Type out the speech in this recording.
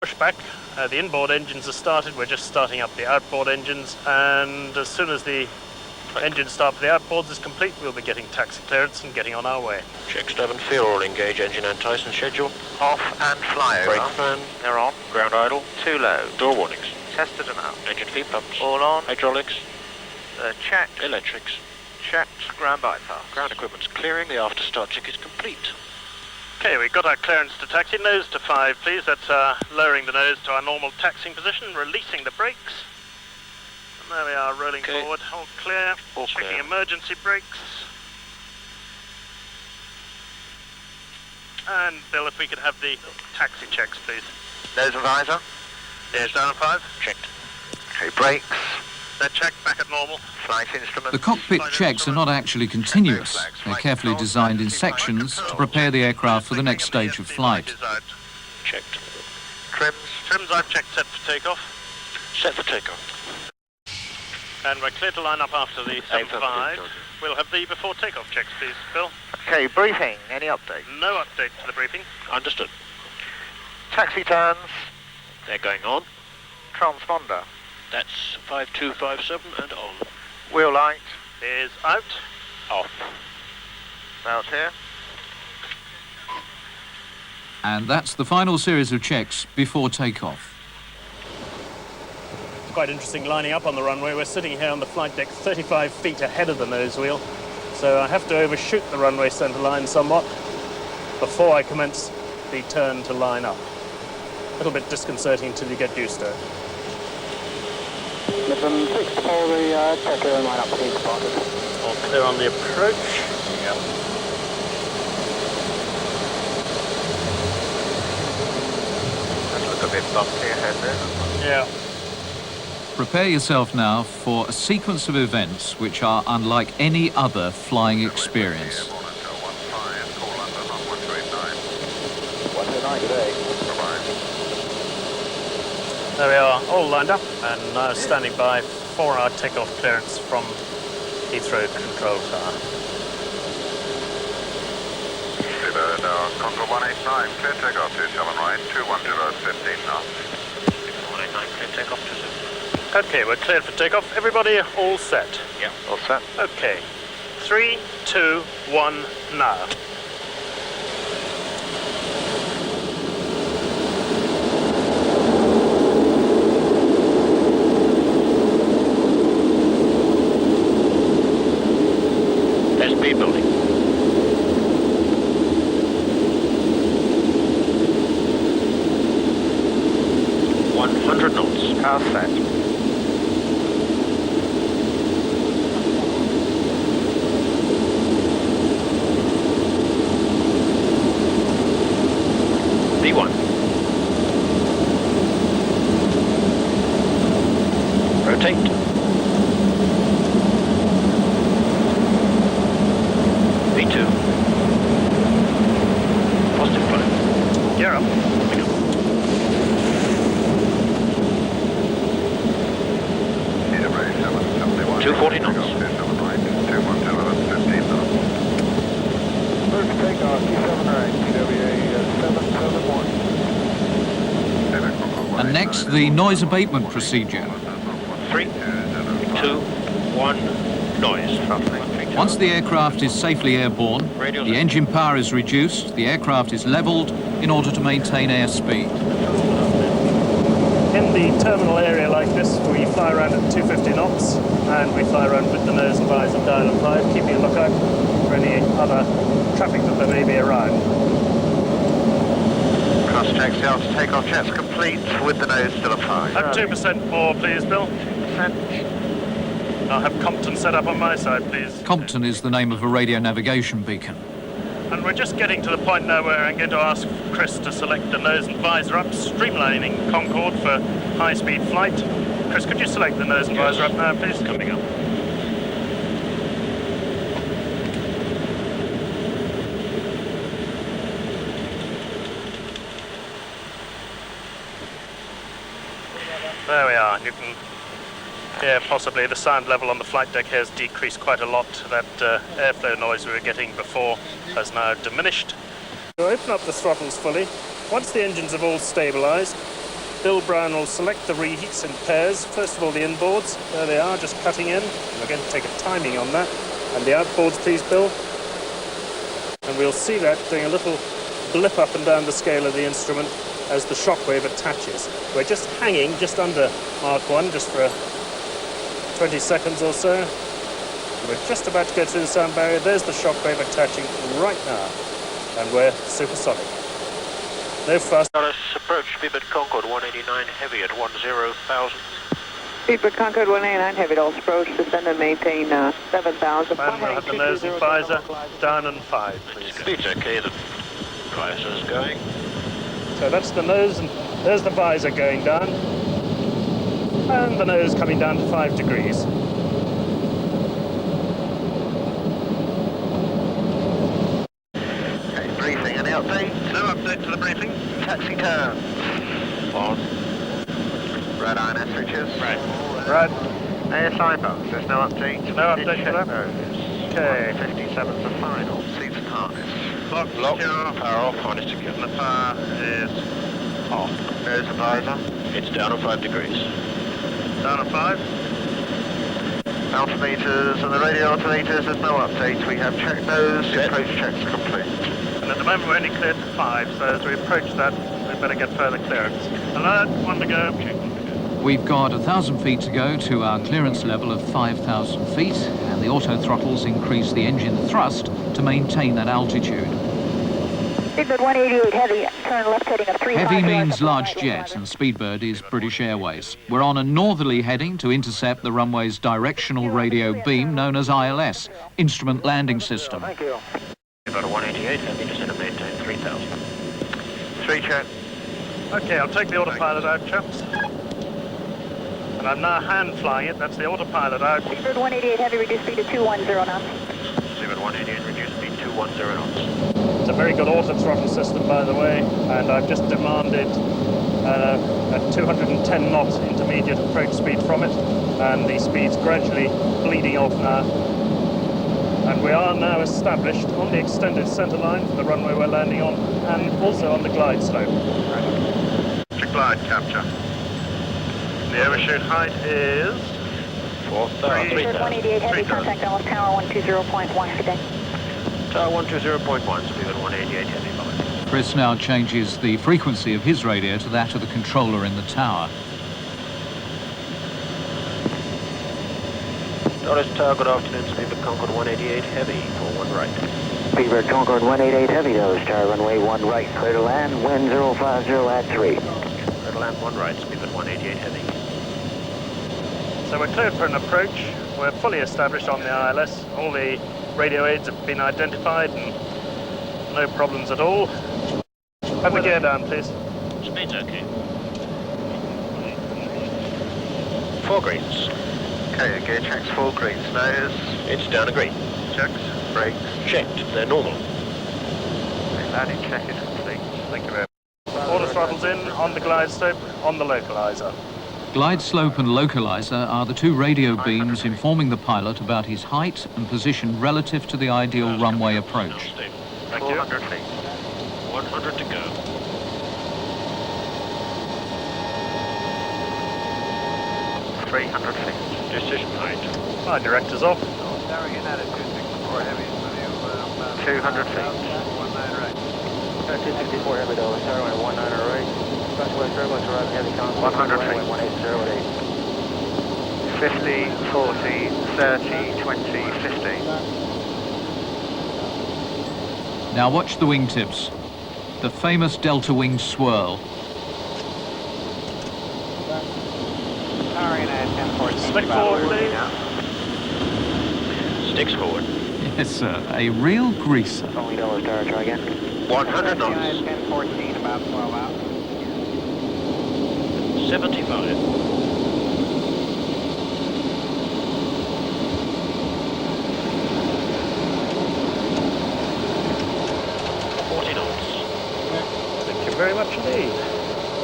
pushback. The inboard engines are started, we're just starting up the outboard engines, and as soon as the engine start for the outboards is complete, we'll be getting taxi clearance and getting on our way. Check stab and feel, all engage engine and Tyson schedule. Off and fly over. Brake fan. They're on. Ground idle. Too low. Door warnings. Tested them out. Engine feed pumps. All on. Hydraulics. Checked. Electrics. Checked. Ground bypass. Ground equipment's clearing. The after start check is complete. Okay, we've got our clearance to taxi. Nose to 5, please. That's lowering the nose to our normal taxiing position, releasing the brakes. And there we are, rolling forward. All clear. All Checking clear. emergency brakes. And Bill, if we could have the taxi checks, please. Nose and visor. Yes, down 5. Checked. Okay, brakes. They're checked back at normal. Flight instruments. The cockpit checks are not actually continuous. They're carefully designed in sections to prepare the aircraft for the next stage of flight. Checked. Trims. Trims I've checked set for takeoff. Set for takeoff. And we're clear to line up after the 75. We'll have the before takeoff checks, please, Bill. Okay, briefing. Any update? No update to the briefing. Understood. Taxi turns. They're going on. Transponder. That's 5257 and on. Wheel light. Is out. Off. Out here. And that's the final series of checks before takeoff. It's quite interesting lining up on the runway. We're sitting here on the flight deck 35 feet ahead of the nose wheel. So I have to overshoot the runway centre line somewhat before I commence the turn to line up. A little bit disconcerting until you get used to it. Midland 6 for the checker and line up, please, spotted. All clear on the approach. Yep. That look a bit bumpy ahead there. Yeah. Prepare yourself now for a sequence of events which are unlike any other flying experience. 129 today. There we are, all lined up and now standing by for our takeoff clearance from Heathrow Control Tower. Concorde 189, clear takeoff 27 right, 210, 15 knots. 189, clear takeoff 27. Okay, we're cleared for takeoff. Everybody all set? Yeah. All set. Okay. 3, 2, 1, now. SP building. 100 knots. Car set. B1. Rotate. B2. Positive flow. Gear up. We go. Edinburgh 771. 240 knots. 27 right, 210, 15 knots. First takeoff, 27 right, TWA 771. And next, the noise abatement procedure. 3, 2, 1, noise. Once the aircraft is safely airborne, the engine power is reduced, the aircraft is levelled in order to maintain airspeed. In the terminal area like this, we fly around at 250 knots and we fly around with the nose and visor dial at 5, keeping a lookout for any other traffic that there may be around. Cross checks, the after takeoff checks complete with the nose still at 5. Have 2% more, please, Bill. 2%. I'll have Compton set up on my side, please. Compton is the name of a radio navigation beacon. And we're just getting to the point now where I'm going to ask Chris to select the nose and visor up, streamlining Concorde for high-speed flight. Chris, could you select the nose and visor up now, please? Coming up. There we are. You can hear possibly the sound level on the flight deck has decreased quite a lot. That airflow noise we were getting before has now diminished. We'll open up the throttles fully. Once the engines have all stabilised, Bill Brown will select the reheats in pairs. First of all, the inboards. There they are, just cutting in. We're going to take a timing on that. And the outboards, please, Bill. And we'll see that doing a little blip up and down the scale of the instrument as the shockwave attaches. We're just hanging just under Mark 1, just for 20 seconds or so. We're just about to go through the sound barrier. There's the shockwave attaching right now. And we're supersonic. No fuss. Approach Speedbird Concorde 189 heavy at 10,000. Speedbird Concorde 189 heavy, all approach, descend and maintain 7,000. And we'll have the nose and visor down and 5, please. Speed's okay, the visor's going. So that's the nose, and there's the visor going down. And the nose coming down to 5 degrees. Okay, briefing. Any update? No update to the briefing. Taxi turns. On. Red iron switches. Right. ASI bugs. There's no update. No update to that? Okay. 57's the final. Seats and harness. Lock, power off, harness secure. The power is off. Nose and visor. It's down on 5 degrees. Down at 5. Altimeters and the radio alternators, there's no updates. We have checked those. The approach check's complete. And at the moment we're only cleared to 5, so as we approach that, we better get further clearance. Alert, 1 to go. We've got 1,000 feet to go to our clearance level of 5,000 feet, and the auto throttles increase the engine thrust to maintain that altitude. Speedbird 188 heavy, turn left heading of 3. Heavy means large jet, and Speedbird is British Airways. We're on a northerly heading to intercept the runway's directional radio beam known as ILS, Instrument Landing System. Thank you. About a 188 heavy, descend and maintain 3,000. 3 check. Okay, I'll take the autopilot out, chaps. And I'm now hand flying it. That's the autopilot out. Speedbird 188 heavy, reduce speed to 210 knots. Speedbird 188, reduce speed 210 knots. It's a very good auto throttle system, by the way, and I've just demanded a 210 knot intermediate approach speed from it, and the speed's gradually bleeding off now. And we are now established on the extended centre line for the runway we're landing on, and also on the glide slope. To glide capture. The overshoot height is 4,000. Speedbird 188 heavy, contact Dallas Tower 120.1, good day. Tower 120.1, Speedbird 188 heavy, bye. Chris now changes the frequency of his radio to that of the controller in the tower. Dallas Tower, good afternoon, Speedbird Concorde 188 heavy, for 1 right. Speedbird Concorde 188 heavy, Dallas Tower, runway 1 right, clear to land, wind 050 at 3. Clear to land 1 right, Speedbird 188 heavy. So we're cleared for an approach. We're fully established on the ILS. All the radio aids have been identified and no problems at all. Have the gear down, please. Speed's okay. 4 greens. Okay, the gear checks 4 greens. Nose. It's down a green. Checks. Brakes. Checked, they're normal. Landing check is complete. Thank you very much. All the throttles in, on the glide slope, on the localizer. Glide slope and localizer are the 2 radio beams informing the pilot about his height and position relative to the ideal runway approach. Thank you. 400 feet. 100 to go. 300 feet. Decision height. My director's off. 200 feet. 264 heavy, Dallas Tower, 19 right. Southwest Airways, arriving heavy contact. 100 feet. 180 at 8. 50, 40, 30, 20, 15. Now watch the wingtips. The famous delta wing swirl. Stick forward, please. Sticks forward. Yes, sir. A real greaser. Only Dallas Tower, try again. 100 knots. 1014, about 12 out. 75. 40 knots. Thank you very much indeed.